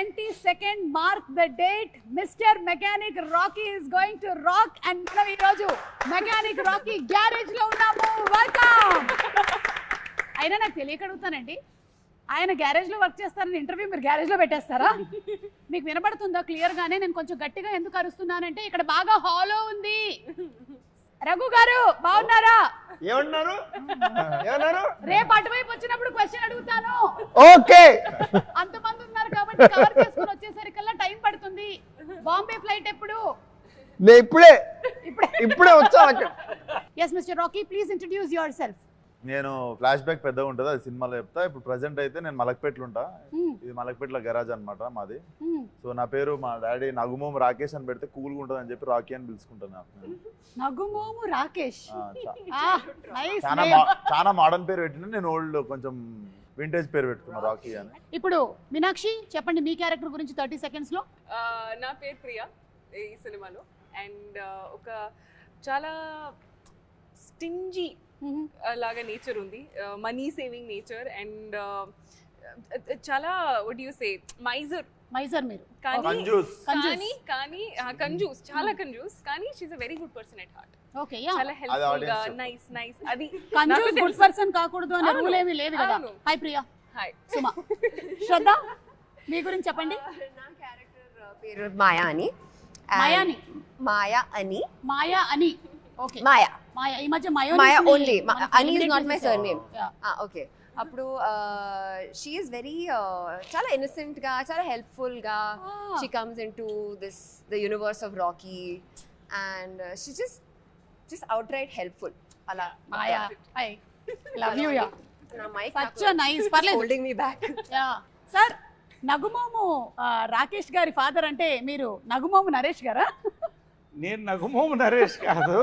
22nd mark the date. Mr. Mechanic Rocky is going to rock and మనం ఈ రోజు Mechanic Rocky garage లో ఉన్నాము. వెల్కమ్. అయినా నాకు తెలియక అడుగుతానండి, ఆయన గ్యారేజ్ లో వర్క్ చేస్తారని ఇంటర్వ్యూ మీరు గ్యారేజ్ లో పెట్టేస్తారా? మీకు వినబడుతుందా క్లియర్ గానే? నేను కొంచెం గట్టిగా ఎందుకు అరుస్తున్నానంటే ఇక్కడ బాగా హాలో ఉంది. రఘు గారు బాగున్నారా? ఏమన్నారు? రేపు అటువైపు వచ్చినప్పుడు క్వశ్చన్ అడుగుతాను. ఓకే. అంతమంది ఉన్నారు కాబట్టి కవర్ చేసుకుని వచ్చేసరికల్లా టైం పడుతుంది. బాంబే ఫ్లైట్ ఎప్పుడు? నేను ఇప్పుడే వచ్చా. yes Mr. Rocky, please introduce yourself. నేను ఫ్లాష్ బ్యాక్ పెద్దగా ఉంటుంది, అది సినిమాలో చెప్తా. ఇప్పుడు ప్రజెంట్ అయితే నేను మలక్పేటలో ఉంటా. ఇది మలక్పేటలో గరాజ్ అనమాట మాది. సో నా పేరు మా డాడీ నగుమోము రాకేష్ అని పెడితే కూల్గా ఉంటుంది అని చెప్పి రాకీ అని పిలుచుకుంటాను. నగుమోము రాకేష్ చాలా మోడర్న్ పేరు పెట్టిన, నేను ఓల్డ్ కొంచెం వింటేజ్ పేరు పెట్టుకున్నా రాకీ అని. ఇప్పుడు మీనాక్షి చెప్పండి మీ క్యారెక్టర్ గురించి 30 seconds లో. నా పేరు ప్రియా ఈ సినిమాలో. అండ్ ఒక చాలా స్టింజీ లాగా నేచర్ ఉంది, మనీ సేవింగ్ నేచర్. అండ్ చాలా వాట్ యు సే మైజర్ మీరు, కానీ కంజూస్, చాలా కంజూస్. కానీ she is a very good person at heart. Okay, yeah, చాలా హెల్ప్ఫుల్ గా, నైస్. అది కంజూస్ గుడ్ పర్సన్ కాకూడదు అనే రూల్ ఏమీ లేదు కదా. హాయ్ ప్రియా. హాయ్ సుమా. శ్రద్ధ మీ గురించి చెప్పండి. నా క్యారెక్టర్ పేరు మాయా అని. మాయా అని. ఓకే, మాయా. ఈ మధ్య మాయా ఓన్లీ. అని is not my surname. Okay. అప్పుడు షీ ఈస్ వెరీ చాలా ఇన్నోసెంట్ గా, చాలా హెల్ప్ఫుల్ గా she comes into the universe of Rocky and she just out right helpful. అలా Maya. I love you. Yeah, నా మైక్ సచ్ నైస్. పర్లేదు, holding me back. Yeah sir. నగుమోము Rakesh గారి father అంటే మీరు నగుమోము నరేష్ గారా? నేను నగుమోము నరేష్ కాదు.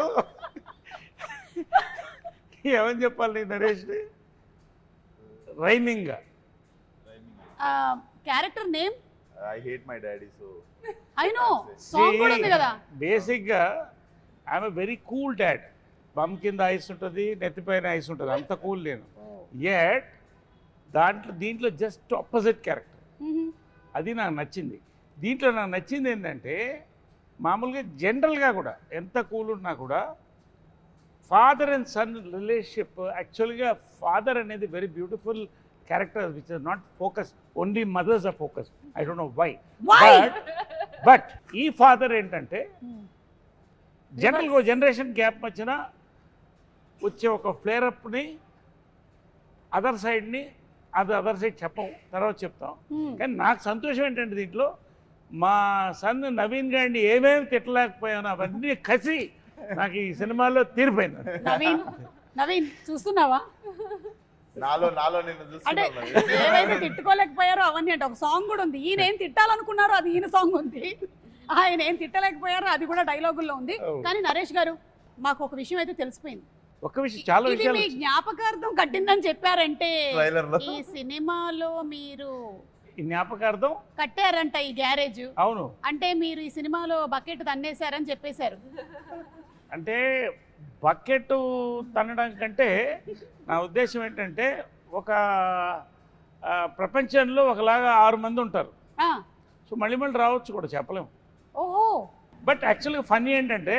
ఏమని చెప్పాలి Naresh? Rhyming character name I hate my daddy. So I know song కూడా ఉంది కదా. బేసిక్గా I'm very cool dad. Bum కింద ఐస్ ఉంటుంది, నెత్తిపైన ఐస్ ఉంటుంది, అంత కూల్ నేను. యట్ దీంట్లో జస్ట్ ఆపోజిట్ క్యారెక్టర్. అది నాకు నచ్చింది. దీంట్లో నాకు నచ్చింది ఏంటంటే మామూలుగా జనరల్గా కూడా ఎంత కూల్ ఉన్నా కూడా ఫాదర్ అండ్ సన్ రిలేషన్షిప్, యాక్చువల్గా ఫాదర్ అనేది very beautiful character which is not focus, only mothers are focus. I don't know why. But ఈ ఫాదర్ ఏంటంటే జనరల్గా జనరేషన్ గ్యాప్ మధ్యన వచ్చే ఒక ఫ్లేరప్ని అదర్ సైడ్ని అదర్ సైడ్ చెప్పం, తర్వాత చెప్తాం. కానీ నాకు సంతోషం ఏంటంటే దీంట్లో మా సన్ నవీన్ గారిని ఏమేమి తిట్టలేకపోయాను అవన్నీ కసి నాకు ఈ సినిమాలో తీరిపోయింది. నవీన్ చూస్తున్నావా? నాలో అంటే ఏవైతే తిట్టుకోలేకపోయారో అవన్నీ అంటే ఒక సాంగ్ కూడా ఉంది. ఈయన ఏం తిట్టాలనుకున్నారో అది ఈయన సాంగ్ ఉంది, ఆయన ఏం తిట్టలేకపోయారో అది కూడా డైలాగుల్లో ఉంది. కానీ నరేష్ గారు మాకు ఒక విషయం అయితే తెలిసిపోయింది. ఒక విషయం, చాలా విషయాలు మీ జ్ఞాపకార్థం కట్టిందని చెప్పారంటే ఈ సినిమాలో మీరు ఈ జ్ఞాపకార్థం కట్టారంట ఈ గ్యారేజ్. అవును, అంటే మీరు ఈ సినిమాలో బకెట్ తన్నేశారని చెప్పేశారు. అంటే బకెట్ తన్నడం కంటే నా ఉద్దేశం ఏంటంటే ఒక ప్రపంచంలో ఒకలాగా 6 మంది ఉంటారు. సో మళ్ళీ రావచ్చు కూడా చెప్పలేము. ఓహో. బట్ యాక్చువల్గా ఫన్నీ ఏంటంటే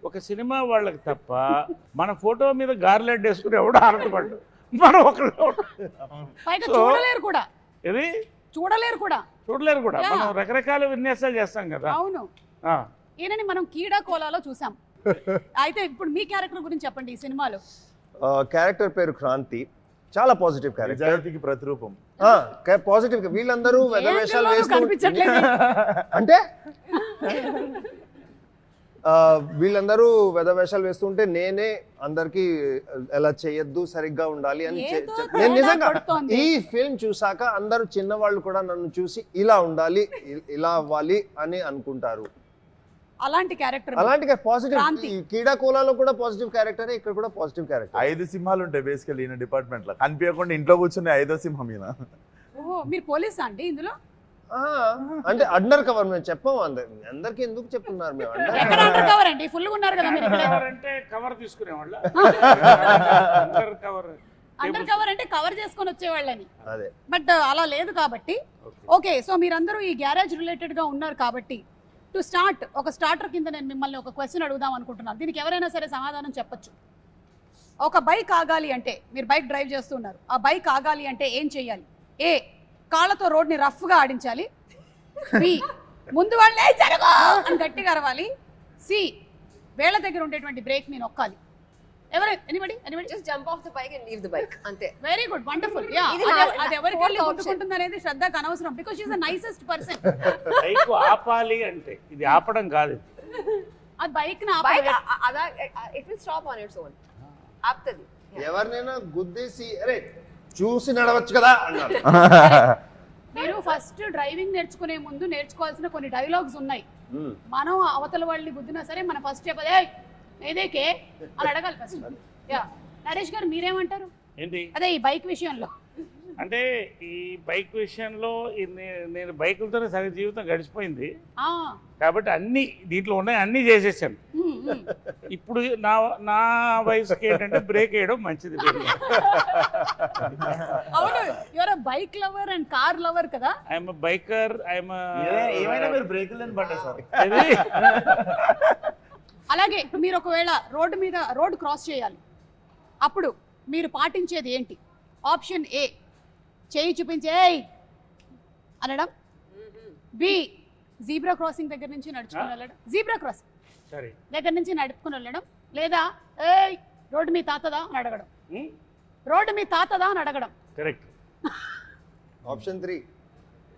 ఒక సినిమా వాళ్ళకి తప్ప మన ఫోటో మీద గార్లెడ్ వేసుకుని ఎవడో ఆనందపడ్డు, మనం ఒకళ్ళు చూడలేరు కూడా. ఇది చూడలేరు కూడా. మనం రకరకాల విన్యాసాలు చేస్తాం కదా. అవును. ఈయనని మనం కీడా కోలాలో చూసాం. అయితే ఇప్పుడు మీ క్యారెక్టర్ గురించి చెప్పండి. ఈ సినిమాలో క్యారెక్టర్ పేరు క్రాంతి. చాలా పాజిటివ్ క్యారెక్టర్, నిజాయితీకి ప్రతిరూపం. పాజిటివ్. వీళ్ళందరూ వేషాలు వేస్తూ అంటే వీళ్ళందరూ వేషాలు వేస్తుంటే నేనే అందరికి ఎలా చేయొద్దు, సరిగ్గా ఉండాలి అని నేను నిజంగా ఈ ఫిల్మ్ చూసాక అందరూ చిన్నవాళ్ళు కూడా నన్ను చూసి ఇలా ఉండాలి, ఇలా అవ్వాలి అని అనుకుంటారు. అలాంటి క్యారెక్టర్, అలాంటి పాజిటివ్. కీడా కోలాలో కూడా పాజిటివ్ క్యారెక్టర్, ఇక్కడ కూడా పాజిటివ్ క్యారెక్టర్. 5 సింహాలు ఉంటాయి బేసికల్లీ ఈయన డిపార్ట్మెంట్ లో. కనిపించకుండా ఇంట్లో కూర్చుని 5వ సింహం ఈయన. ఓహో, మీరు పోలీసా అండి ఇందులో? అంటే అండర్ కవర్. మేము చెప్పాము అందరికి ఎందుకు చెప్తున్నారు? మేము అండర్ కవర్ అండి, ఫుల్ గా ఉన్నారు కదా మీరు. అంటే కవర్ తీసుకునేవాళ్ళ. అండర్ కవర్ అంటే కవర్ చేసుకొని వచ్చేవాళ్ళని, అదే బట్ అలా లేదు కాబట్టి. ఓకే, సో మీరందరూ ఈ గ్యారేజ్ రిలేటెడ్ గా ఉన్నారు కాబట్టి టు స్టార్ట్ ఒక స్టార్టర్ కింద నేను మిమ్మల్ని ఒక క్వశ్చన్ అడుగుదాం అనుకుంటున్నాను. దీనికి ఎవరైనా సరే సమాధానం చెప్పొచ్చు. ఒక బైక్ ఆగాలి అంటే, మీరు బైక్ డ్రైవ్ చేస్తున్నారు, ఆ బైక్ ఆగాలి అంటే ఏం చెయ్యాలి? ఏ, కాళ్ళతో రోడ్ని రఫ్గా ఆడించాలి. బి, ముందు వాళ్ళే జరగో అని గట్టిగా అరవాలి. సి, వేళ్ళ దగ్గర ఉండేటువంటి బ్రేక్ ని నొక్కాలి. ఎవరు? Anybody? Just jump off the bike and leave the bike. అంతే. Very good, wonderful. యా, ఇది అది ఎవరికి వెళ్ళి గుర్తుకుంటుంది అనేది శ్రద్ధకు అనవసరం, because she is the nicest person. Bike ఆపాలి అంటే ఇది ఆపడం కాదు, అది బైక్ ని Bike, ఆపాలి. it will stop on its own. ఆపుతుంది. ఎవరినైనా గుద్దేసి అరే చూసి నడవచ్చు కదా అన్నారు. మీరు ఫస్ట్ డ్రైవింగ్ నేర్చుకునే ముందు నేర్చుకోవాల్సిన కొన్ని డైలాగ్స్ ఉన్నాయి. మనం అవతల వాళ్ళని గుద్దినా సరే మన ఫస్ట్ చెప్పదే ఏదేకే అని అడగాలి ఫస్ట్. యా, నరేష్ గారు మీరేమంటారు? ఏంటి అదే ఈ బైక్ విషయంలో. అంటే ఈ బైక్ విషయంలో నేను బైకులతోనే సగం జీవితం గడిచిపోయింది కాబట్టి అన్ని దీంట్లో ఉన్నాయి, అన్నీ చేసేసాను. ఇప్పుడు నా వయసుకి ఏంటంటే బ్రేక్ వేయడం మంచిది. అవును, your bike lover and car lover కదా. ఐఎమ్ బైకర్, ఏమైనా మీరు బ్రేకులు పడ్డా సార్. అలాగే మీరు ఒకవేళ రోడ్డు క్రాస్ చేయాలి, అప్పుడు మీరు పాటించేది ఏంటి? ఆప్షన్ ఏ, చేయి చూపించే అనడం. బి, జీబ్రా క్రాసింగ్ దగ్గర నుంచి నడుచుకుని వెళ్ళడం, జీబ్రా క్రాసింగ్ దగ్గర నుంచి నడుపుకుని వెళ్ళడం. లేదా ఏయ్ రోడ్డు మీ తాతదా అని అడగడం. రోడ్డు మీ తాతదా అని అడగడం. కరెక్ట్. ఆప్షన్ 3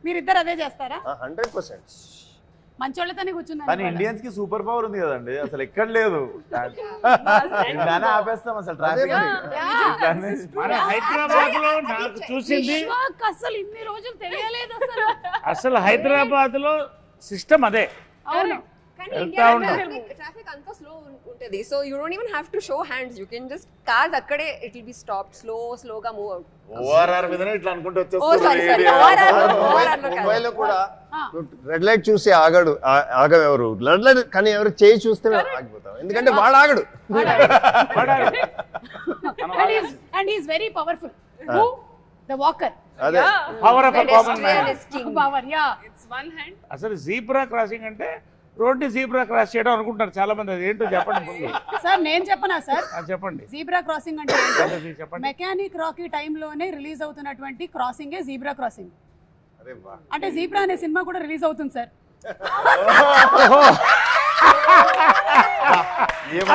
మీరిద్దరు అదే చేస్తారా? 100%. మంచోళ్ళతోనే కూర్చున్నాను. కానీ ఇండియన్స్ కి సూపర్ పవర్ ఉంది కదండి, అసలు ఎక్కడ లేదు. ఆపేస్తాం అసలు ట్రాఫిక్. మన హైదరాబాద్ లో నాకు చూసింది అసలు ఇన్ని రోజులు తెలియలేదు అసలు హైదరాబాద్ లో సిస్టమ్ అదే. అవును, కానీ ఇండియా ట్రాఫిక్ అంతా స్లో ఉంటుంది. So you don't even have to show hands. You can just cars అక్కడే ఇట్ విల్ బి స్టాప్డ్, స్లోగా మూవ్ అవుట్. ఓఆర్ఆర్ మీదనే ఇట్లా అనుకుంటూ ముంబైలో కూడా రెడ్ లైట్ చూసి ఆగెవరు రెడ్ లైట్, కానీ ఎవరు చేయి చూస్తే ఆగిపోతాం, ఎందుకంటే వాడు ఆగడు. And he is very powerful. The walker. అదే power of common man. Power, yeah. It's one hand. అసలు జీబ్రా క్రాసింగ్ అంటే రోడ్డు జీబ్రా క్రాస్ చేయడం అనుకుంటారు చాలా మంది. అది ఏంటో చెప్పండి ముందు. సార్ నేను చెప్పనా సార్? చెప్పండి. జీబ్రా క్రాసింగ్ అంటే చెప్పండి. మెకానిక్ రాకీ టైంలోనే రిలీజ్ అవుతున్నటువంటి క్రాసింగే జీబ్రా క్రాసింగ్. అరే వా, అంటే జీబ్రా అనే సినిమా కూడా రిలీజ్ అవుతుంది సార్.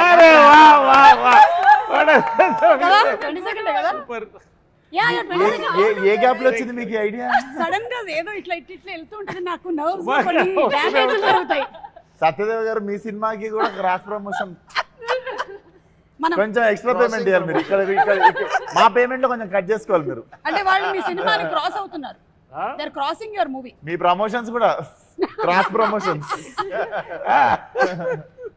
అరే వా వా వా. 20 సెకండ్ కదా? Yeah, 20 second. ఏ గ్యాప్ లో వచ్చింది మీకు ఐడియా? సడన్ గా ఏదో ఇట్లా వెళ్తూ ఉంటుంది, నాకు నర్వ్స్ కొన్ని డ్యామేజ్ జరుగుతాయి. సత్యదేవ్ గారు మీ సినిమాకి కూడా క్రాస్ ప్రమోషన్ మనం కొంచెం ఎక్స్ట్రా పేమెంట్ చేయాలి మీరు. ఇక్కడ మా పేమెంట్ లో కొంచెం కట్ చేసుకోవాలి మీరు. అంటే వాళ్ళు మీ సినిమాని క్రాస్ అవుతున్నారు. They are crossing your movie. మీ ప్రమోషన్స్ కూడా cross promotions.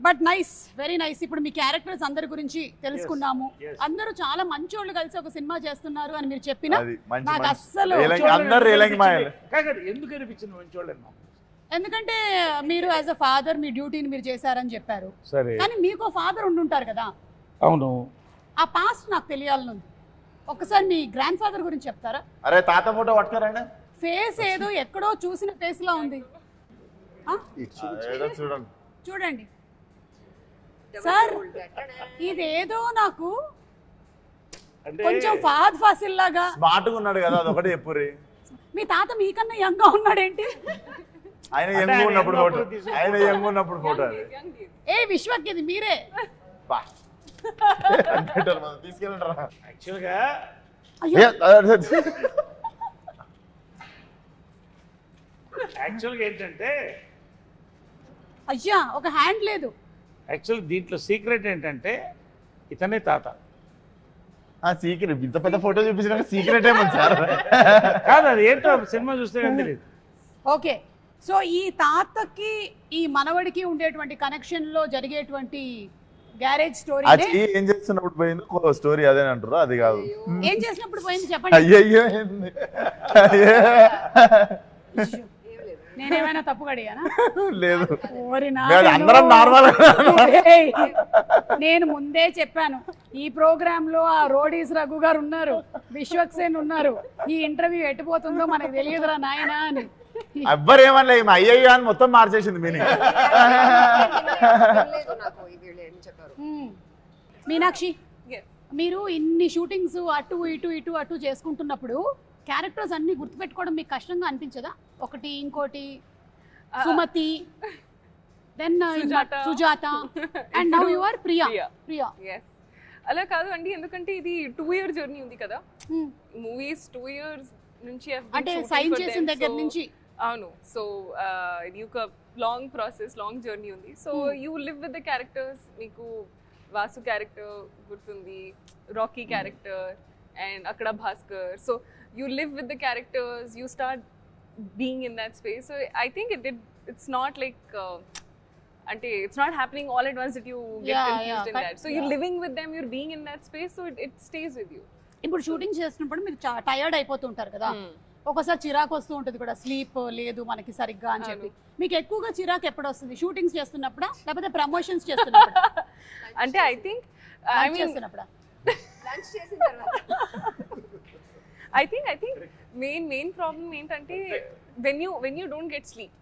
But nice, very nice. ఇప్పుడు మీ క్యారెక్టర్స్ అందరి గురించి తెలుసుకున్నాము. అందరూ చాలా మంచోళ్ళు కలిసి ఒక సినిమా చేస్తున్నారు అని మీరు చెప్పినా నాకు అస్సలు ఎందుకు అనిపించింది మంచోళ్ళని? ఎందుకంటే మీరు యాజ్ అ ఫాదర్ మీ డ్యూటీని మీరు చేశారని చెప్పారు. సరే, కానీ మీకు ఫాదర్ ఉండుంటారు కదా. అవును. ఆ పాస్ట్ నాకు తెలియాలనుంది. ఒకసారి మీ గ్రాండ్ ఫాదర్ గురించి చెప్తారా? అరే తాత ఫోటో పట్టుకోరండి. ఫేస్ ఏదో ఎక్కడో చూసిన ఫేస్ లా ఉంది. చూడండి చూడండి సార్, ఇదేదో నాకు కొంచెం ఫహద్ ఫాసిల్ లాగా. స్మార్ట్ గా ఉన్నాడు కదా, అదొకటి చెప్పుర్రి. మీ తాత మీకన్నా యంగ్ గా ఉన్నాడేంటి? ఆయన యంగ్ ఉన్నప్పుడు ఫోటో, ఆయన యంగ్ ఉన్నప్పుడు ఫోటో. ఏ విశ్వక్, ఇది మీరే. తీసుకెళ్ళంటారా? యాక్చువల్గా ఏంటంటే అయ్యా ఒక హ్యాండ్ లేదు. యాక్చువల్ దీంట్లో సీక్రెట్ ఏంటంటే ఇతనే తాత. సీక్రెట్ ఇంత పెద్ద ఫోటో చూపించిన సీక్రెట్ ఏమన్నా సార్? కాదు, అది ఏంటో సినిమా చూస్తే కానీ తెలియదు. ఓకే, సో ఈ తాతకి ఈ మనవడికి ఉండేటువంటి కనెక్షన్ లో జరిగేటువంటి గ్యారేజ్ స్టోరీ. ఏం చేస్తున్నప్పుడు పోయింది స్టోరీ అదే అంటారు, అది కాదు. ఏం చేసినప్పుడు పోయింది చెప్పండి. అయ్యో నేనేమైనా తప్పు అడిగానా? లేదు ఓరి లేదు, అందరం నార్మల్. ఏయ్, నేను ముందే చెప్పాను ఈ ప్రోగ్రామ్ లో ఆ రోడీస్ రఘు గారు ఉన్నారు, విశ్వక్సేన్ ఉన్నారు, ఈ ఇంటర్వ్యూ ఎట్టుపోతుందో మనకు తెలియదురా నాయనా అని. ఎవ్వరు ఏమనలే, ఈమె అయ్యయ్యో అని మొత్తం మార్చేసింది మీనింగ్. మీనాక్షి, Yes. మీరు ఇన్ని షూటింగ్స్ అటు ఇటు ఇటు అటు చేసుకుంటున్నప్పుడు క్యారెక్టర్స్ అన్ని గుర్తుపెట్టుకోవడం మీకు కష్టంగా అనిపించదా? ఒకటి ఇంకోటి Sumathi, then Sujatha, and now you are Priya. Priya Yes. అలా కాదు అండి, ఎందుకంటే ఇది 2 year జర్నీ ఉంది కదా. మూవీస్ 2 years నుంచి అంటే సైన్ చేసిన దగ్గర నుంచి. అవును. సో ఇది ఒక లాంగ్ ప్రాసెస్, లాంగ్ జర్నీ ఉంది. So you live with the characters. మీకు వాసు క్యారెక్టర్ గుర్తుంది, రాకీ క్యారెక్టర్, అండ్ అక్కడ Bhaskar. So you live with the characters, you start being in that space. So I think it's not like అంటే it's not happening all at once that you get confused in that. So you're living with them, you're being in that space, so it stays with you. ఇప్పుడు shooting చేస్తున్నప్పుడు మీరు tired అయిపోతుంటారు కదా, ఒకసారి చిరాకు వస్తూ ఉంటుంది కూడా, స్లీప్ లేదు మనకి సరిగ్గా అని చెప్పి. మీకు ఎక్కువగా చిరాకు ఎప్పుడు వస్తుంది? షూటింగ్స్ చేస్తున్నప్పుడా లేకపోతే ప్రమోషన్స్ చేస్తున్నప్పుడా? అంటే ఐ థింక్ చేస్తున్నప్పుడా? ఐ థింక్ మెయిన్ ప్రాబ్లమ్ ఏంటంటే when you don't get sleep.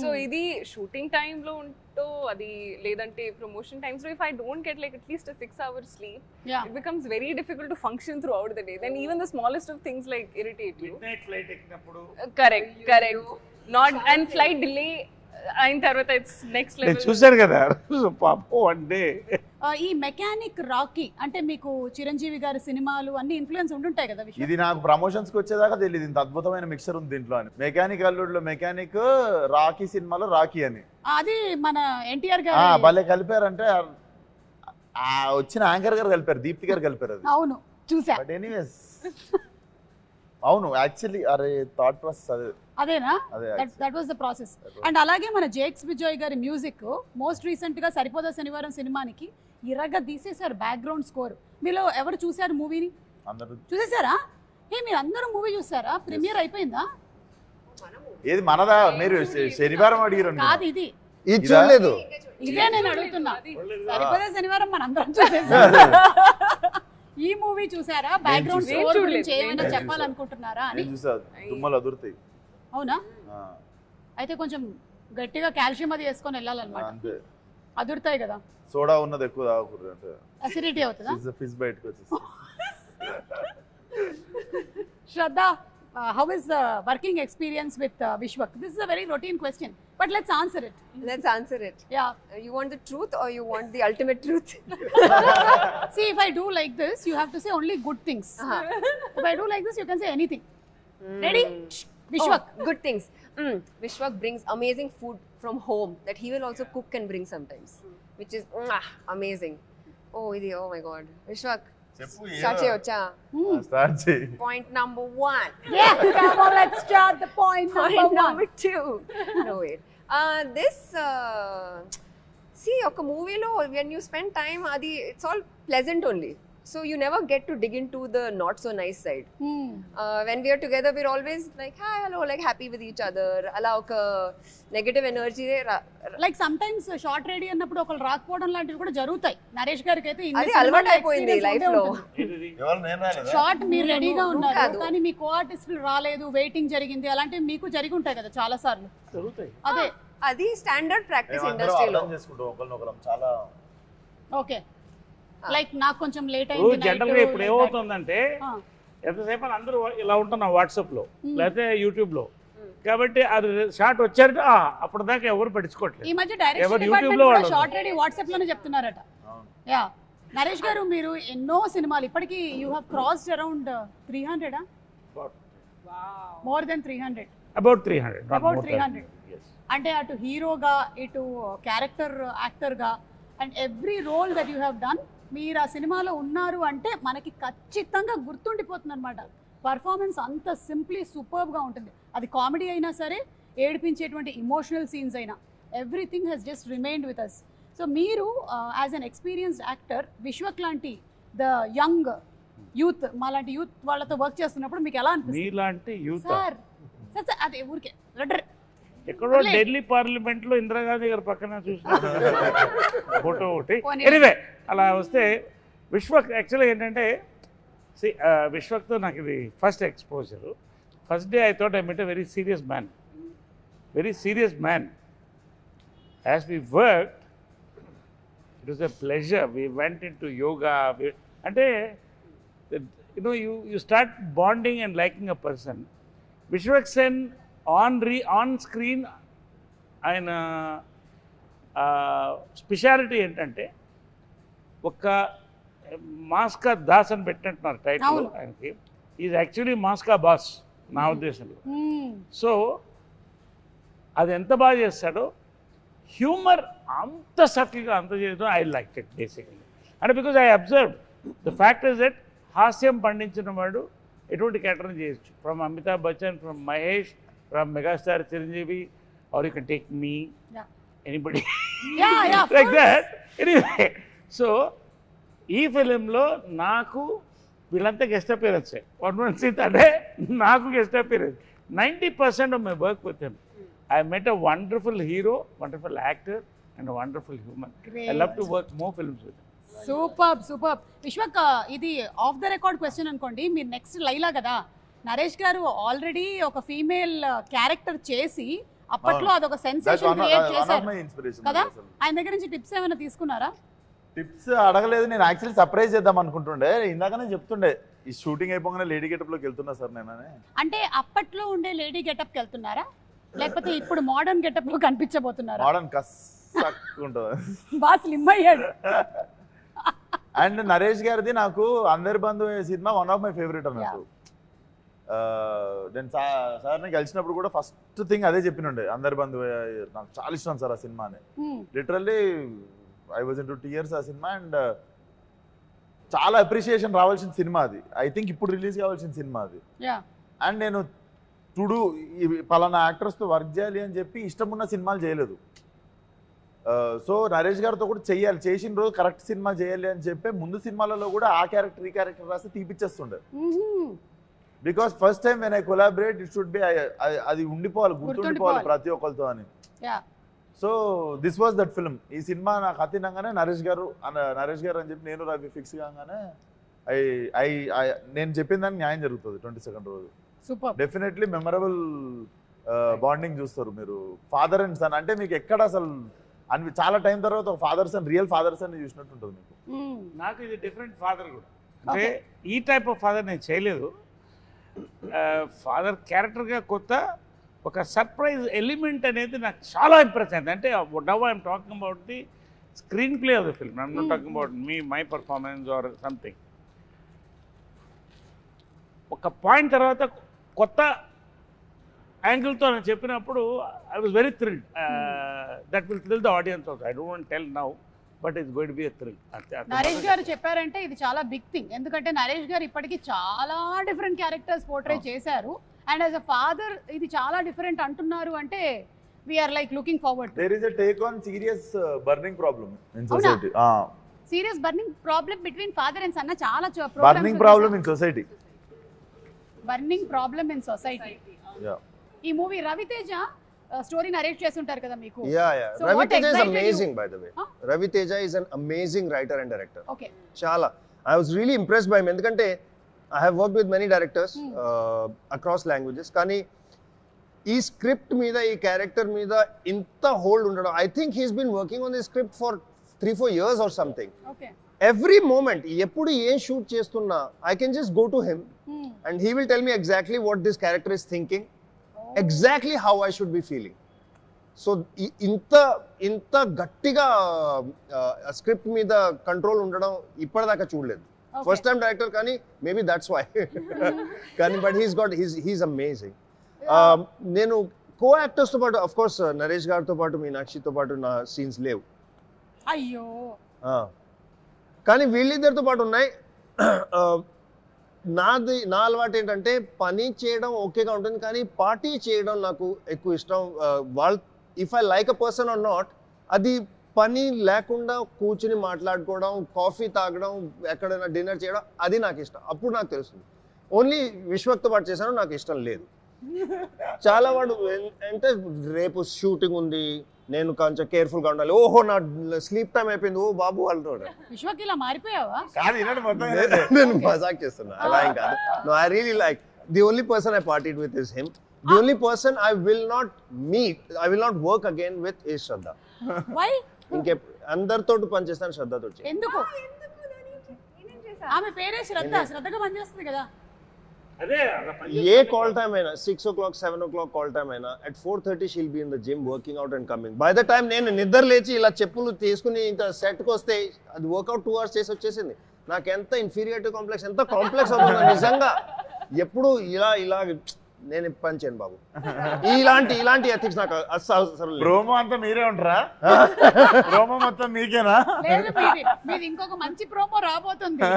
So ఇది షూటింగ్ టైమ్ లో ఉంటో అది, లేదంటే ప్రమోషన్ టైమ్స్ లో if I don't get like at least a 6 hours sleep, it becomes very difficult to function throughout the day. Then even the smallest of things like irritate you. Midnight flight ఎక్కినప్పుడు Correct. Not and flight delay అయిన తర్వాత it's next level. నేను చూశాను కదా పాపం one day. ఈ mechanic Rocky అంటే మీకు చిరంజీవి గారి సినిమాలు అన్ని ఇన్ఫ్లుయెన్స్ ఉంటుంటాయి కదా. ఇది నాకు ప్రమోషన్స్ కి వచ్చేదాకా తెలియదు ఇంత అద్భుతమైన మిక్సర్ ఉంది దీంట్లో అని. మెకానిక్ అల్లుడులో మెకానిక్, రాకీ సినిమాలో రాకీ అని, అది మన ఎన్టీఆర్ గారు భలే కలిపారంటే వచ్చిన యాంకర్ గారు కలిపారు, దీప్తి గారు కలిపారు అది. అవును చూసా. బట్ ఎనీవేస్ అవును యాక్చువల్లీ అరే థాట్ ప్రాసెస్ అదేనా? That was the process. And అలాగే మన జేక్స్ విజయ్ గారి మ్యూజిక్ మోస్ట్ రీసెంట్ గా సరిపోదా శనివారం సినిమానికి ఇరగా తీసేశారు బ్యాక్గ్రౌండ్ స్కోర్. మీలో ఎవరు చూసారు మూవీని? చూసేసారా? మీరు అందరూ మూవీ చూసారా? ప్రీమియర్ అయిపోయిందా? ఏది మనదా? మీరు శనివారం అడిగారు కాదు, ఇది చూడలేదు. ఇదే నేను అడుగుతున్నా. సరిపోదా శనివారం మనందరం చూసేసారు. ఈ మూవీ చూసారా? బ్యాక్గ్రౌండ్ స్కోర్ గురించి ఏమైనా చెప్పాలనుకుంటున్నారా అని? తుమ్మలు అదురుతాయి. అవునా? అయితే కొంచెం గట్టిగా కాల్షియం అది వేసుకొని వెళ్ళాలన్నమాట. అదురుతాయి కదా. సోడా ఉన్నది ఎక్కువ తాగకూడదు అంటే అసిడిటీ అవుతుందా? ఫిష్ బయటకు వచ్చేసి. శ్రద్ధ, how is the working experience with Vishwak? This is a very routine question, but let's answer it. Let's answer it. Yeah. You want the truth or you want the ultimate truth? See, if I do like this, you have to say only good things. If I do like this, you can say anything. Ready? Vishwak. Oh, good things. Vishwak brings amazing food from home that he will also cook and bring sometimes, which is amazing. Oh my God. Vishwak, start cheyocha. Start చేయి. Point number 1. Yeah, come on, let's start the point number 2. No, wait. This, see, oka movie lo, when you spend time, it's all pleasant only. So you never get to dig into the not so nice side. When we are together, we're always like, hi, hello, like happy with each other. Ala oka negative energy. Like sometimes short ready అన్నప్పుడు ఒకళ్ళు రాకపోవడం లాంటివి కూడా జరుగుతాయి. నరేష్ గారికి అయితే అది అలవాటు అయిపోయింది లైఫ్ లో. ఎవరు నేను రాలేదా? షార్ట్ మీరు రెడీగా ఉన్నారు కానీ మీ కోఆర్టిస్టులు రాలేదు, వెయిటింగ్ జరిగింది, అలాంటివి మీకు జరిగి ఉంటాయి కదా చాలా సార్లు. అదే అది స్టాండర్డ్ ప్రాక్టీస్ ఇండస్ట్రీలో. చేసుకుంటాం ఒకరినొకరం చాలా. ఓకే, లైక్ నాకు కొంచెం లేట్ అయింది. జనరల్ గా ఇప్పుడు ఏమవుతుందంటే ఎంతసేపు అందరూ ఇలా ఉంటున్నాం వాట్సాప్ లో లేకపోతే యూట్యూబ్ లో, కాబట్టి అది షార్ట్ వచ్చారంటే అప్పుడు దాకా ఎవరు పట్టించుకోవట్లేదు. ఈ మధ్య డైరెక్షన్ డిపార్ట్మెంట్ కూడా షార్ట్ రెడీ వాట్సాప్ లోనే చెప్తున్నారట. యా, నరేష్ గారు మీరు ఎన్నో సినిమాలు ఇప్పటికి you have crossed around 300. More than 300. About 300. అంటే అటు హీరోగా ఇటు క్యారెక్టర్ యాక్టర్గా and every role that you have done, మీరు ఆ సినిమాలో ఉన్నారు అంటే మనకి ఖచ్చితంగా గుర్తుండిపోతుంది అనమాట. పర్ఫార్మెన్స్ అంత సింప్లీ సూపర్బ్గా ఉంటుంది. అది కామెడీ అయినా సరే, ఏడిపించేటువంటి ఇమోషనల్ సీన్స్ అయినా, everything has just remained with us. So మీరు as an experienced actor Vishwak లాంటి ద యంగ్ యూత్, మాలాంటి యూత్ వాళ్ళతో వర్క్ చేస్తున్నప్పుడు మీకు ఎలా అనిపిస్తుంది? మీలాంటి యూత్ సార్ అదే ఊరికే ఎక్కడో ఢిల్లీ పార్లమెంట్లో ఇందిరాగాంధీ గారి పక్కన చూసిన ఫోటో ఒకటి. ఎనీవే అలా వస్తే విశ్వక్ యాక్చువల్గా ఏంటంటే విశ్వక్తో నాకు ఇది first exposure. First day I thought I met a very serious man. As we work it was a pleasure. We went into yoga. అంటే you start bonding and liking a person. Vishwak Sen on screen ఆయన speciality ఏంటంటే ఒక మాస్కా దాస్ అని పెట్టినట్టున్నారు title ఆయనకి. Is actually మాస్కా boss నా ఉద్దేశంలో. So అది ఎంత బాగా చేస్తాడో, హ్యూమర్ అంత సటిల్గా అంత చేయడం ఐ లైక్ ఇట్ బేసికలీ. అంటే because I observe the fact is that హాస్యం పండించిన వాడు ఎటువంటి క్యారెక్టర్ని చేయొచ్చు. From Amitabh Bachchan, from Mahesh, from megastar Chiranjeevi, or you can take me, anybody like that. Anyway, so ఈ ఫిలింలో నాకు వీళ్ళంతా గెస్ట్ అపియరెన్స్. అంటే నాకు guest appearance 90% of my work with him. I met a wonderful hero, wonderful actor, and a wonderful human. Great. I love to work more films with him. Super. Vishwak, ఇది of the record question అనుకోండి. మీరు next Laila కదా, నరేష్ గారు already ఒక female character చేసి అప్పట్లో అదొక sensation create చేశారు కదా. ఆయన దగ్గర నుంచి టిప్స్ ఏమైనా తీసుకున్నారా? టిప్స్ అడగలేదు. నేను యాక్చువల్లీ సర్ప్రైజ్ చేద్దాం అనుకుంటుండే. ఇందాకనే చెప్తుండే ఈ షూటింగ్ అయిపోగానే లేడీ గెటప్లోకి వెళ్తున్నా సార్ నేను. అంటే అప్పట్లో ఉండే లేడీ గెటప్కి వెళ్తున్నారా, లేకపోతే ఇప్పుడు మోడర్న్ గెటప్ లో కనిపించబోతున్నారా? మోడర్న్ కస్సక్కుంటుంది, బాగా స్లిమ్ అయ్యాడు. అండ్ నరేష్ గారిది నాకు అందరి బంధు సినిమా వన్ ఆఫ్ మై ఫేవరెట్ అన్నట్టు. నేను సార్ని కలిసినప్పుడు కూడా ఫస్ట్ థింగ్ అదే చెప్పినుండే, అందరి బంధు నాకు చాలా ఇష్టం సార్ ఆ సినిమా అని. Literally I was into tears ఆ సినిమా. అండ్ చాలా అప్రిషియేషన్ రావాల్సిన సినిమా అది. ఐ థింక్ ఇప్పుడు రిలీజ్ కావాల్సిన సినిమా అది. అండ్ నేను టుడు పలానా యాక్టర్స్తో వర్క్ చేయాలి అని చెప్పి ఇష్టం ఉన్న సినిమాలు చేయలేదు. సో నరేష్ గారితో కూడా చెయ్యాలి, చేసిన రోజు కరెక్ట్ సినిమా చేయాలి అని చెప్పి ముందు సినిమాలలో కూడా ఆ క్యారెక్టర్ ఈ క్యారెక్టర్ రాస్తే తీపిచ్చేస్తుండే. Because first time when I collaborate it should be, అది ఉండిపోవాలి, గుర్తుండిపోవాలి ప్రతి ఒక్కరితో అని. So this was that film. ఈ సినిమా నాకు అతినంగానే నరేష్ గారు అని చెప్పి నేను రవి ఫిక్స్ కాగానే నేను చెప్పిన దానికి న్యాయం జరుగుతుంది 22nd రోజు. డెఫినెట్లీ మెమరబుల్ బాండింగ్ చూస్తారు మీరు. ఫాదర్ అండ్ సన్ అంటే మీకు ఎక్కడ అసలు చాలా టైం తర్వాత ఒక father son, real father son చూసినట్టు ఉంటుంది మీకు. నాకు ఇది డిఫరెంట్ ఫాదర్ కూడా. అంటే ఈ టైప్ ఆఫ్ ఫాదర్ నేను చేయలేదు. ఫాదర్ క్యారెక్టర్గా కొత్త ఒక సర్ప్రైజ్ ఎలిమెంట్ అనేది నాకు చాలా ఇంప్రెస్ అయింది. అంటే now I'm talking about the screen play of the film, I'm not talking about my performance or something. ఒక పాయింట్ తర్వాత కొత్త యాంగిల్తో నేను చెప్పినప్పుడు I was very thrilled. That will thrill the audience also. I don't want tell now, but it's going to be a thrill. Naresh గారు చెప్పారంటే ఇది చాలా big thing. ఎందుకంటే నరేష్ గారు ఇప్పటికీ చాలా డిఫరెంట్ క్యారెక్టర్స్ పోర్ట్రే చేశారు. అండ్ యాజ్ అ ఫాదర్ ఇది చాలా డిఫరెంట్ అంటున్నారు అంటే we are like looking forward. There is a take on serious burning problem in society. Serious burning problem between father and son. చాలా burning problem in society. Burning problem in society. ఈ movie Ravi Teja story narrate చేస్తుంటారు కదా మీకు. So Raviteja is amazing by the way. Raviteja is an amazing writer and director. Okay. Chala. I was really impressed by him ఎందుకంటే I have worked with many directors across languages. కానీ ఈ script మీద, ఈ character మీద ఇంత hold ఉండడం, I think he's been working on this script for 3-4 years or something. Okay. Every moment ఎప్పుడు ఏం షూట్ చేస్తున్నా I can just go to him and he will tell me exactly what this character is thinking. Exactly how I should be feeling. So ఇంత గట్టిగా script మీద control ఉండడం ఇప్పటిదాకా చూడలేదు. First time director కానీ మేబీ దట్స్ వై. కానీ but he's amazing. నేను కో యాక్టర్స్తో పాటు అఫ్ కోర్స్ నరేష్ గారితో పాటు మీనాక్షితో పాటు నా సీన్స్ లేవు. అయ్యో. కానీ వీళ్ళిద్దరితో పాటు ఉన్నాయి. నా అలవాటు ఏంటంటే పని చేయడం ఓకేగా ఉంటుంది, కానీ పార్టీ చేయడం నాకు ఎక్కువ ఇష్టం. If I like a person are not, అది పని లేకుండా కూర్చుని మాట్లాడుకోవడం, కాఫీ తాగడం, ఎక్కడైనా డిన్నర్ చేయడం, అది నాకు ఇష్టం. అప్పుడు నాకు తెలుస్తుంది. ఓన్లీ విశ్వక్తో పాటు చేశాను, నాకు ఇష్టం లేదు. చాలా వాడు అంటే రేపు షూటింగ్ ఉంది, నేను కొంచెం కేర్ఫుల్ గా ఉండాలి, ఓహో నా స్లీప్ టైం అయిపోయింది, ఓ బాబు అంటాడు. విశ్వకి ఇలా మారిపోయావా? కాదు వినండి మొత్తం నేను మజాక్ చేస్తున్నా, అలా ఏం కాదు. No, I really like the only person I partied with is him. The only person I will not work again with is Shraddha. Why? ఇంకే అందరితో పనిచేస్తాను, శ్రద్ధతో చేయను. ఎందుకు? ఆమె పేరే శ్రద్ధ, శ్రద్ధగా పనిచేస్తుంది కదా. అదే ఏ కాల్ టైమ్ అయినా 6 o'clock 7 o'clock కాల్ టైమ్ అయినా at 4:30 she'll be in the gym working out and coming. By the time నేను నిద్ర లేచి ఇలా చెప్పులు తీసుకుని ఇంకా సెట్కి వస్తే అది వర్కౌట్ 2 hours చేసి వచ్చేసింది. నాకు ఎంత ఇన్ఫీరియారిటీ కాంప్లెక్స్, ఎంత కాంప్లెక్స్ అవుతుంది నిజంగా. ఎప్పుడు ఇలా నేను పని చేయను బాబు. ఇలాంటి ఎథిక్స్ నాకు అసలు లేదు. ప్రోమో అంతా మీరే ఉంటారా? ప్రోమో మొత్తం మీకేనా? లేదు, మీది ఇంకొక మంచి ప్రోమో రాబోతుంది,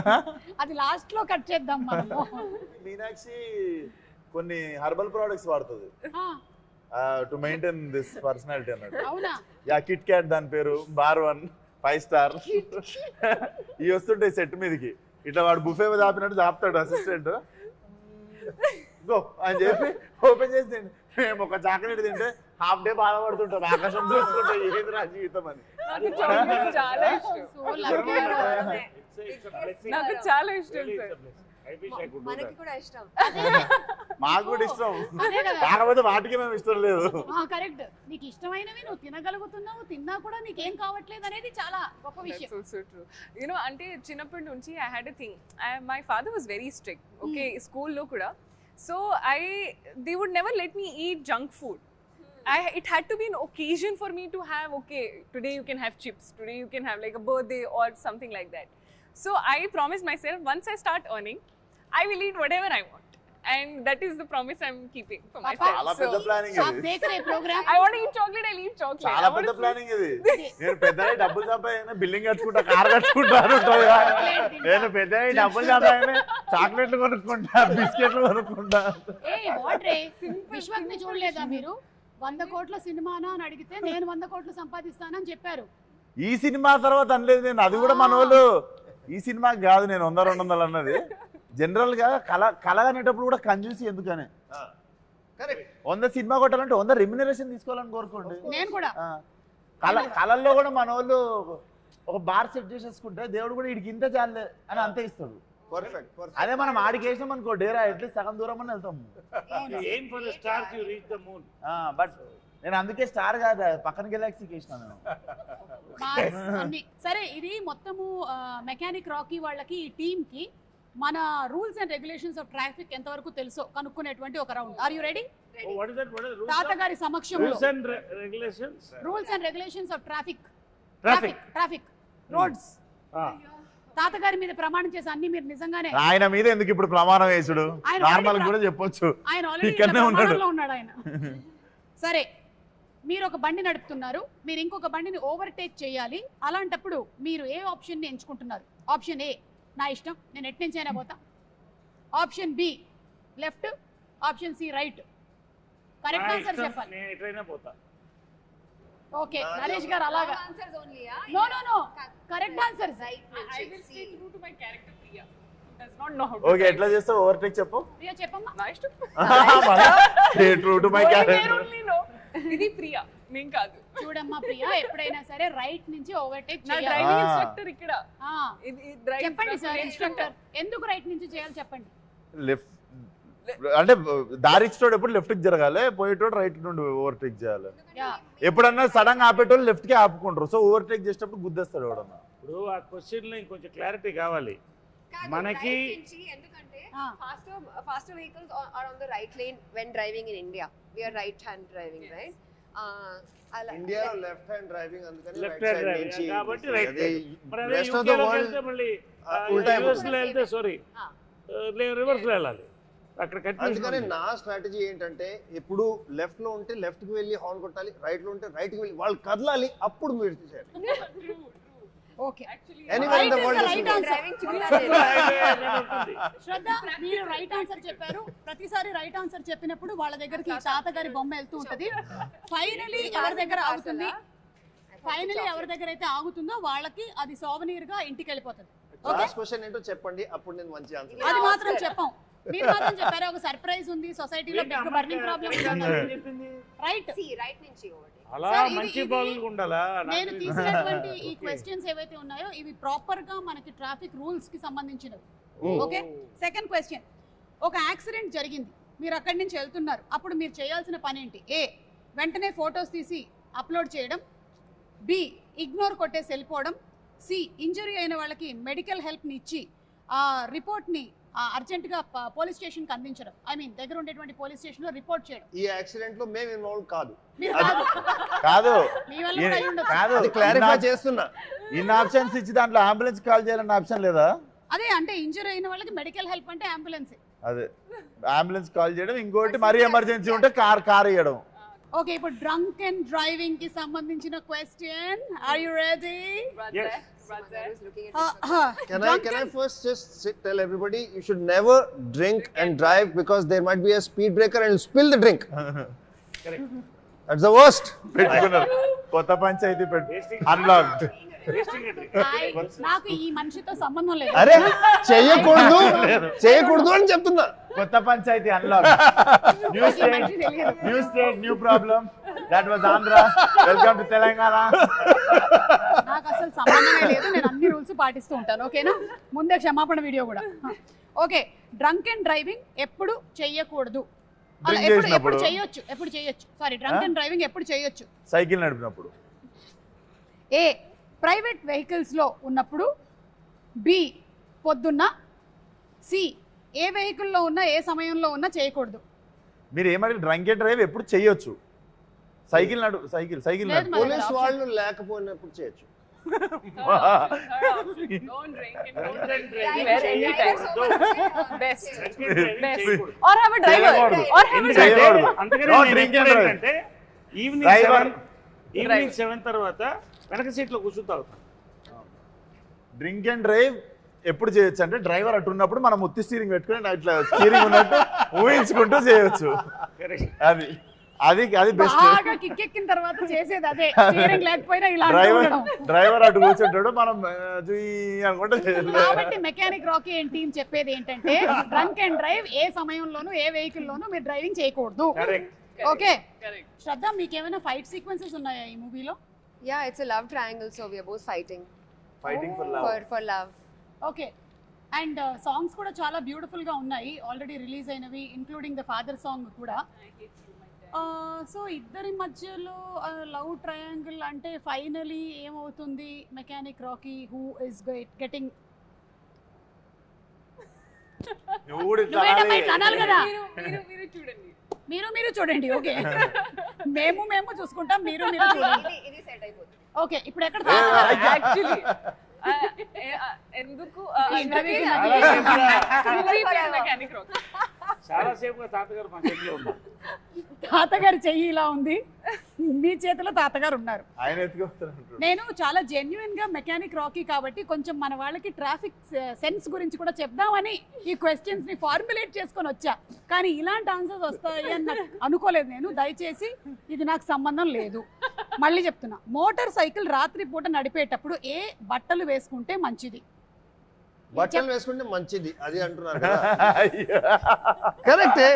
అది లాస్ట్ లో కట్ చేద్దాం మనము. మీనాక్షి కొన్ని హెర్బల్ ప్రొడక్ట్స్ వాడుతుంది టు మెయింటైన్ దిస్ పర్సనాలిటీ అన్నట్టు. అవునా? యా, కిట్ క్యాట్ దాని పేరు, బార్ 1 5 star. ఇవి వస్తుంటాయి సెట్ మీదకి, ఇట్లా వాడు బుఫే మీద ఆపినట్టు ఆపుతాడు అసిస్టెంట్, గో అని చెప్పి ఓపెన్ చేసి మేము ఒక చాక్లెట్ తింటే హాఫ్ డే బాధపడుతుంటాం, ఆకాశం చూసుకుంటే ఏది రా జీవితం అని. చాలా ఇష్టం, So lucky. నాకు చాలా ఇష్టం సార్. మనకి కూడా ఇష్టం, మాకు కూడా ఇష్టం, అదే కదా. కాకపోతే వాటికి మేము ఇష్టం లేదు. కరెక్ట్, నీకు ఇష్టమైనవి నువ్వు తినగలుగుతున్నావు, తిన్నా కూడా నీకేం కావట్లేదు అనేది చాలా గొప్ప విషయం. That's also true. You know, అంటే చిన్నప్పటి నుంచి I had a thing. My father was very strict. Okay, స్కూల్లో కూడా. So they would never let me eat junk food. It had to be an occasion for me to have, okay, today you can have chips, today you can have like a birthday or something like that. So I promised myself, once I start earning, I will eat whatever I want. And that is the promise I'm keeping for myself. చాలా పెద్ద planning आप ఇది, देख रहे programme. I want to eat chocolate, I'll eat chocolate. చాలా పెద్ద planning ఇది. నేను పెద్దగా డబ్బులు సంపాదన బిల్డింగ్ కట్టుకుంటా, కార్ కట్టుకుంటా అని ఉంటుంది. నేను పెద్దగా డబ్బులు సంపాదన చాక్లెట్లు కొనుక్కుంటా, బిస్కెట్లు కొనుక్కుంటా. వాట్ రే, విశ్వక్ ని చూడలేదా మీరు? 100 కోట్ల సినిమానా అని అడిగితే నేను 100 కోట్లు సంపాదిస్తానని చెప్పారు. ఈ సినిమా తర్వాత అనలేదు నేను, అది కూడా మన వాళ్ళు ఈ సినిమాకి కాదు నేను 100-200 అన్నది. జనరల్ గా కళ అనేటప్పుడు కూడా కంజూసి ఎందుకనే, 100 సినిమా కొట్టాలంటే 100 రెమ్యునరేషన్ తీసుకోవాలని కోరుకోండి. నేను కూడా కళల్లో కూడా మన వాళ్ళు ఒక బార్ సెట్ చేసేసుకుంటే దేవుడు కూడా వీడికి ఇంత చాలే అని అంతే ఇస్తాడు. పర్ఫెక్ట్. అదే మనం ఆడికి వేసినాం అనుకో డేరా అట్లీస్ట్ సగం దూరం అని వెళ్తాం. aim for the stars, you reach the moon. But నేను అందుకే స్టార్ కాదు, పక్కన గెలాక్సీకి వేసినా నేను. అన్ని సరే. ఇది మొత్తము మెకానిక్ రాకీ వాళ్ళకి, ఈ టీమ్ కి మన rules and regulations of traffic ఎంతవరకు తెలుసో కనుక్కునేటువంటి ఒక round. Are you ready? Oh, what is that? What is the rules? తాతగారి సమక్షంలో Rules and regulations. Rules and regulations of traffic Traffic. Roads. Ah. తాతగారి మీద ప్రమాణం చేసి అన్ని మీరు నిజంగానే, ఆయన మీద ఎందుకు ఇప్పుడు ప్రమాణం వేసుడు, ఆయన నార్మల్ already కూడా చెప్పొచ్చు, ఆయన ఆల్రెడీ ఇక్కడనే ఉన్నాడు. ఉన్నాడు ఆయన. సరే, మీరు ఒక బండి నడుపుతున్నారు, మీరు ఇంకొక బండిని ఓవర్టేక్ చేయాలి. అలాంటప్పుడు మీరు ఏ ఆప్షన్ ని ఎంచుకుంటున్నారు? ఆప్షన్ ఏ, నా ఇష్టం, నేను ఎటు నుంచి అయినా పోతా. Option B, left. Option C, right. Correct answer చెప్పాలి. నేను ఎట్లయినా పోతా. ఓకే, నరేష్ గారు అలాగా. Answers only. No, correct answer. I will stay true to my character, Priya. Does not know how to okay, drive. ఎట్లా చేస్తావు ఓవర్టేక్ చెప్పు. ప్రియా చెప్పమ్మా. నా ఇష్టం. True to my character. only know. ఇది ప్రియా, నేను కాదు. చూడమ్మా ప్రియా, ఎప్పుడైనా సరే రైట్ నుంచి ఓవర్టేక్ నా చేయాలి. డ్రైవింగ్ ఇన్స్ట్రక్టర్ ఇక్కడ. ఆ, ఇది డ్రైవ్ చెప్పండి సార్ ఇన్స్ట్రక్టర్, ఎందుకు రైట్ నుంచి చేయాలి చెప్పండి. లెఫ్ట్ అంటే దారి ఇచ్చేటోడు ఎప్పుడు లెఫ్ట్ కి జరగాలి, పోయేటోడు రైట్ నుండి ఓవర్టేక్ చేయాలి. యా, ఎప్పుడన్నా సడన్ గా ఆపేటోళ్ళు లెఫ్ట్ కి ఆపుకుంటారు, సో ఓవర్టేక్ చేసేటప్పుడు గుద్దేస్తాడు ఎవడన్నా. ఇప్పుడు ఆ క్వశ్చన్ లో ఇంకొంచెం క్లారిటీ కావాలి మనకి. ఎందుకంటే Ah. faster vehicles are on the right lane when driving in India. We are right hand driving, right? ఇండియాలో లెఫ్ట్ హ్యాండ్ డ్రైవింగ్, అందుకని left right hand side driving నుంచి కాబట్టి రైట్. అదే మరి అదే rest of the యూకేలోకి world వెళ్తే మళ్ళీ ఉల్టా యూఎస్ లో వెళ్తే సారీ రివర్స్ లో వెళ్ళాలి. అక్కడ అందుకని కన్ఫ్యూజన్. నా స్ట్రాటజీ ఏంటంటే ఎప్పుడు లెఫ్ట్ లో ఉంటే లెఫ్ట్ కి వెళ్ళి హార్న్ కొట్టాలి, రైట్ లో ఉంటే రైట్ కి వెళ్ళి వాళ్ళు కదలాలి, అప్పుడు మీరు చేయాలి. Okay. Anywhere in the world is right answer. Driving చూడాలి. శ్రద్ధ, మీరు రైట్ ఆన్సర్ చెప్పారు. ప్రతిసారి రైట్ ఆన్సర్ చెప్పినప్పుడు వాళ్ళ దగ్గరికి తాతగారి బొమ్మ వెళ్తూ ఉంటది. ఫైనలీ ఎవరి దగ్గర ఆగుతుంది, ఫైనలీ ఎవరి దగ్గర అయితే ఆగుతుందో వాళ్ళకి అది సోవనీర్ గా ఇంటికి వెళ్ళిపోతుంది. ఓకే, లాస్ట్ క్వశ్చన్ ఏంటో చెప్పండి, అప్పుడు నేను మంచి ఆన్సర్. అది మాత్రం చెప్పాం. మీరు మాత్రం చెప్పారు ఒక సర్ప్రైజ్ ఉంది సొసైటీలో big burning problem right right నుంచి అలా Sir, ఇది- మంచి ఇది- బాగులు ఉండాలా నేను తీసినటువంటి ఈ క్వశ్చన్స్ ఏవైతే ఉన్నాయో ఇవి ప్రాపర్ గా మనకి ట్రాఫిక్ రూల్స్ కి సంబంధించినవి ఓకే సెకండ్ క్వశ్చన్ ఒక యాక్సిడెంట్ జరిగింది మీరు అక్కడి నుంచి వెళ్తున్నారు అప్పుడు మీరు చేయాల్సిన పని ఏంటి ఏ వెంటనే ఫొటోస్ తీసి అప్లోడ్ చేయడం బి ఇగ్నోర్ కొట్టేసి వెళ్ళిపోవడం సి ఇంజరీ అయిన వాళ్ళకి మెడికల్ హెల్ప్ని ఇచ్చి ఆ రిపోర్ట్ని అర్జెంటుగా పోలీస్ స్టేషన్కి అందించడం ఐ మీన్ దగ్గర ఉండేటువంటి పోలీస్ స్టేషన్లో రిపోర్ట్ చేయడం ఈ యాక్సిడెంట్ లో మేము ఇన్వాల్వ్ కాదు. మీరు కాదు. కాదు మీ వల్ల కూడా అయి ఉండొచ్చు. కాదు అది క్లారిఫై చేస్తున్నా. ఇన్ని ఆప్షన్స్ ఇచ్చి దాంట్లో అంబులెన్స్ కాల్ చేయాలన్న ఆప్షన్ లేదా? అదే అంటే ఇంజరీ అయిన వాళ్ళకి మెడికల్ హెల్ప్ అంటే అంబులెన్స్. అదే అంబులెన్స్ కాల్ చేయడం, ఇంకోటి మరీ ఎమర్జెన్సీ ఉంటే కార్ ఇవ్వడం. ఓకే ఇప్పుడు డ్రంక్ అండ్ డ్రైవింగ్ కి సంబంధించిన question are you ready? Yes. Can I first just tell everybody you should never drink and drive because there might be a speed breaker and spill the drink. Correct. That's the worst. పెట్టుకున్నారు కొత్త panchayat unlocked. నాకు ఈ మనిషితో సంబంధం లేదు. అరే చేయకూడదు అని చెప్తున్నా. కొత్త panchayat unlock. New state new problem. That was Andhra. Welcome to Telangana. నాకు అసలు సంబంధమే లేదు, నేను అన్ని రూల్స్ పాటిస్తూ ఉంటాను. ఓకేనా? ముందే క్షమాపణ వీడియో కూడా. ఓకే, డ్రంక్ అండ్ డ్రైవింగ్ ఎప్పుడు చెయ్యకూడదు? ఎప్పుడు చేయొచ్చు? సారీ, డ్రంక్ అండ్ డ్రైవింగ్ ఎప్పుడు చేయొచ్చు? సైకిల్ నడిపినప్పుడు. ఏ ప్రైవేట్ వెహికల్స్ లో ఉన్నప్పుడు, బి పొద్దున్న, సి ఏ వెహికల్లో ఉన్నా ఏ సమయంలో ఉన్నా చేయకూడదు. మీరు ఏమంటే డ్రంక్ అండ్ డ్రైవ్ ఎప్పుడు చేయొచ్చు? సైకిల్ లేదు మరి. పోలీస్ వాళ్ళు లేకపోయినప్పుడు చేయొచ్చు. Don't drink and don't drive anytime. Best. Or have a driver. Or have a driver. ఎందుకంటే ఈవినింగ్ 7 తర్వాత వెనక సీట్లో కూర్చుంటావు. డ్రింక్ అండ్ డ్రైవ్ ఎప్పుడు చేయొచ్చు అంటే డ్రైవర్ అటు ఉన్నప్పుడు మనం ముత్తి స్టీరింగ్ పెట్టుకుని ఇట్లా స్టీరింగ్ ఉన్నట్టు ఊహించుకుంటూ చేయొచ్చు. అది బెస్ట్. బాగా కిక్కెక్కిన తర్వాత చేసేది అదే, స్టీరింగ్ లేకపోయినా ఇలా డ్రైవర్ అటు కూర్చుంటాడు, మనం అనుకుంటే. కాబట్టి మెకానిక్ రాకీ అండ్ టీమ్ చెప్పేది ఏంటంటే డ్రంక్ అండ్ డ్రైవ్ ఏ సమయంలోనూ ఏ వెహికల్ లోనూ మీరు డ్రైవింగ్ చేయకూడదు. ఓకే, శ్రద్ధ మీకేమైనా ఫైట్ సీక్వెన్సెస్ ఉన్నాయా ఈ మూవీలో? Yeah, it's a love triangle, so we are both fighting for love. Okay, and songs కూడా చాలా బ్యూటిఫుల్ గా ఉన్నాయి, ఆల్రెడీ రిలీజ్ అయినవి, ఇంక్లూడింగ్ ద ఫాదర్ సాంగ్ కూడా. సో ఇద్దరి మధ్యలో లవ్ ట్రయాంగిల్ అంటే ఫైనలీ ఏమవుతుంది? Mechanic Rocky who is getting అనాలి కదా. మీరు చూడండి. మీరు చూడండి. ఓకే, మేము చూసుకుంటాం, మీరు చూడండి. ఓకే, ఇప్పుడు ఎక్కడ Actually, ఎందుకు మెకానిక్ రాకీ చాలా సేపుగా తాతగారు మా చేతిలో ఉన్నారు. తాతగారి చెయ్యి ఇలా ఉంది, మీ చేతిలో తాతగారు ఉన్నారు. ఆయన ఎత్తుకొస్తున్నారు. నేను చాలా జెన్యున్ గా మెకానిక్ రాకీ కాబట్టి కొంచెం మన వాళ్ళకి ట్రాఫిక్ సెన్స్ గురించి కూడా చెప్దామని ఈ క్వశ్చన్స్ ని ఫార్ములేట్ చేసుకొని వచ్చా, కానీ ఇలాంటి ఆన్సర్స్ వస్తాయి అని నాకు అనుకోలేదు నేను. దయచేసి ఇది నాకు సంబంధం లేదు. మళ్ళీ చెప్తున్నా, మోటార్ సైకిల్ రాత్రి పూట నడిపేటప్పుడు ఏ బట్టలు వేసుకుంటే మంచిది? బట్టలు వేసుకుంటే మంచిది అది అంటున్నారు కదా. కరెక్టే.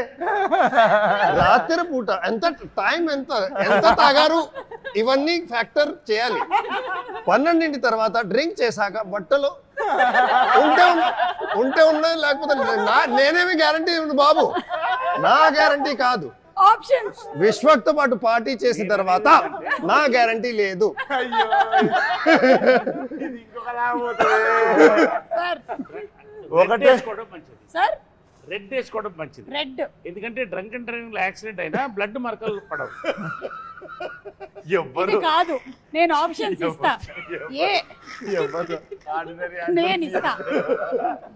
రాత్రి పూట ఎంత టైం, ఎంత తాగారు, ఇవన్నీ ఫ్యాక్టర్ చేయాలి. 12 తర్వాత డ్రింక్ చేశాక బట్టలు ఉంటే ఉన్నది, లేకపోతే నేనేమి గ్యారంటీ బాబు, నా గ్యారంటీ కాదు. ఆప్షన్స్ విశ్వక్తో పాటు పార్టీ చేసిన తర్వాత నా గ్యారంటీ లేదు. సార్ రెడ్ వేసుకోవడం మంచిది. రెడ్ ఎందుకంటే డ్రంక్ అండ్ డ్రైవింగ్ లో యాక్సిడెంట్ అయినా బ్లడ్ మరకలు పడవు. ఇది కాదు, నేను ఆప్షన్స్ ఇస్తా. ఏ నేను ఇస్తా,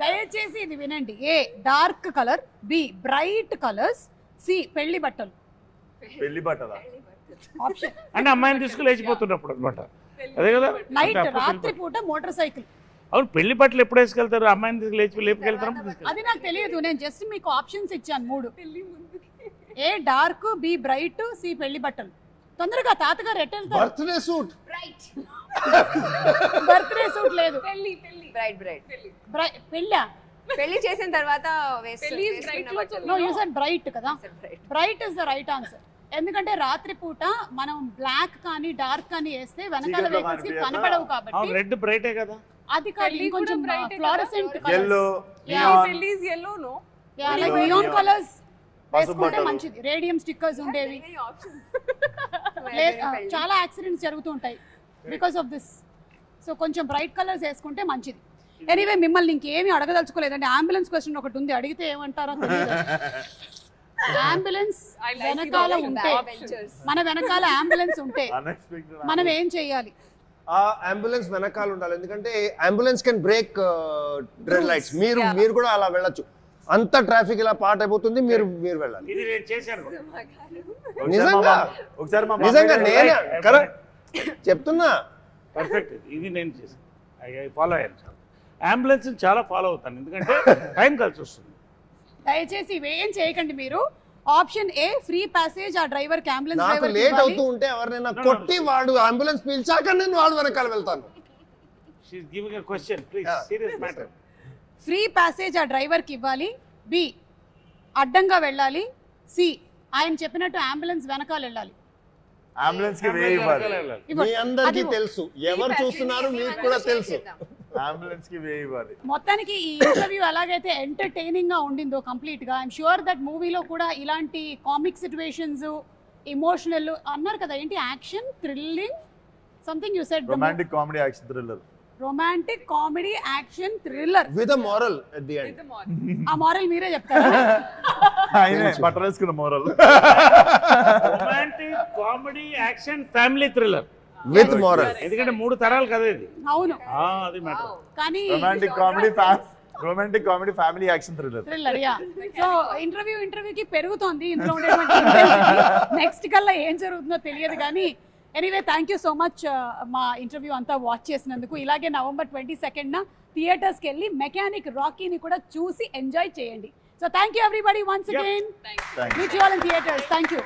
దయచేసి ఇది వినండి. A dark colour, B bright colours, C పెళ్లి బట్టలు. ఆప్షన్ అంటే అమ్మాయిని తీసుకుని లేచిపోతున్నప్పుడు అనమాట. అదే కదా, నైట్ రాత్రి పూట మోటార్ సైకిల్. అవును, పెళ్లి బట్టలు ఎప్పుడు వేసుకెళ్తారు? అమ్మాయిని తీసుకు లేపుకెళ్తారు. అది నాకు తెలియదు, నేను జస్ట్ మీకు ఆప్షన్స్ ఇచ్చాను 3. ఏ డార్క్, బి బ్రైట్, సి పెళ్లి బట్టలు. తొందరగా తాతగారు ఎట్ వెళ్తారు? Birthday suit. బర్త్డే సూట్ లేదు. Bride. పెళ్ళా? పెళ్లి చేసిన తర్వాత పెళ్లి is bright clothes no you said bright కదా, bright is the right answer. ఎందుకంటే రాత్రిపూట మనం బ్లాక్ కానీ డార్క్ కానీ వేస్తే వెనకాల వెహికల్స్ కి కనపడవు కాబట్టి. రెడ్ బ్రైటే కదా, అది కాదు ఇంకొంచెం ఫ్లోరసెంట్ yellow పెళ్లి is yellow, no? Like neon colours వేసుకుంటే మంచిది. రేడియం స్టిక్కర్స్ ఉండేవి. చాలా యాక్సిడెంట్స్ జరుగుతూ ఉంటాయి బికాస్ ఆఫ్ దిస్. సో కొంచెం బ్రైట్ కలర్స్ వేసుకుంటే మంచిది. ఎనీవే మిమ్మల్ని ఇంకేమీ అడగదలుచుకోలేదండి. అంబులెన్స్ క్వశ్చన్ ఒకటి ఉంది, అడిగితే ఏమంటారో తెలియదు. అంబులెన్స్ వెనకాల ఉంటే, మన వెనకాల అంబులెన్స్ ఉంటే మనం ఏం చేయాలి? ఆ అంబులెన్స్ వెనకాల ఉండాలి, ఎందుకంటే ambulance can break red lights. మీరు కూడా అలా వెళ్ళొచ్చు. అంత ట్రాఫిక్ ఇలా పాట అయిపోతుంది, మీరు వెళ్ళాలి. ఇది నేను చేశాను. నిజంగా ఒకసారి మా నిజంగా నేనే కరెక్ట్ చెప్తున్నా. పర్ఫెక్ట్, ఇది నేను చేశాను. ఫాలో అయ్యాను. అంబులెన్స్ చాలా ఫాలో అవుతాను, ఎందుకంటే టైం కలిసి వస్తుంది. దయచేసి ఇవేం చేయకండి మీరు. ఆప్షన్ ఏ ఫ్రీ ప్యాసేజ్ ఆ డ్రైవర్ కి, అంబులెన్స్ నాకు డ్రైవర్ లేట్ అవుతూ ఉంటే ఎవరినైనా కొట్టి వాడు అంబులెన్స్ పిలిచాక నేను వాడు వెనకాల వెళ్తాను. She is giving a question, please, serious matter. Free passage ఆ డ్రైవర్ కి ఇవ్వాలి. బి అడ్డంగా వెళ్ళాలి. సి ఆయన చెప్పినట్టు అంబులెన్స్ వెనకాల వెళ్ళాలి. అంబులెన్స్ కి వే ఇవ్వాలి. మీ అందరికీ తెలుసు, ఎవరు చూస్తున్నారు మీకు కూడా తెలుసు. అంబులెన్స్ కి వే ఇవ్వాలి. మొత్తానికి ఈ ఇంటర్వ్యూ ఎలాగైతే ఎంటర్టైనింగ్ గా ఉండిందో కంప్లీట్ గా, ఐఎమ్ షూర్ దట్ మూవీలో కూడా ఇలాంటి కామిక్ సిచ్యువేషన్స్, ఎమోషనల్ అన్నారు కదా, ఏంటి action, thrilling, something you said, romantic comedy action thriller. Romantic comedy action thriller with a moral at the end. ఆ మోరల్ మీరే చెప్తారా? ఆయనే బట్టలు వేసుకున్న moral. Romantic comedy action family thriller with moral. ఎందుకంటే 3 తరాలు కదా ఇది. అవును, అది మ్యాటర్. కానీ romantic comedy family action thriller. Thriller yeah. So ఇంటర్వ్యూకి పెరుగుతోంది ఇంట్లో ఉండేటువంటి నెక్స్ట్ కల్లా ఏం జరుగుతుందో తెలియదు కానీ. Anyway thank you so much మా ఇంటర్వ్యూ అంతా వాచ్ చేసినందుకు. ఇలాగే November 22న థియేటర్స్కి వెళ్ళి మెకానిక్ రాకీని కూడా చూసి ఎంజాయ్ చేయండి. So thank you everybody once again. Meet you all in theatres. Thank you.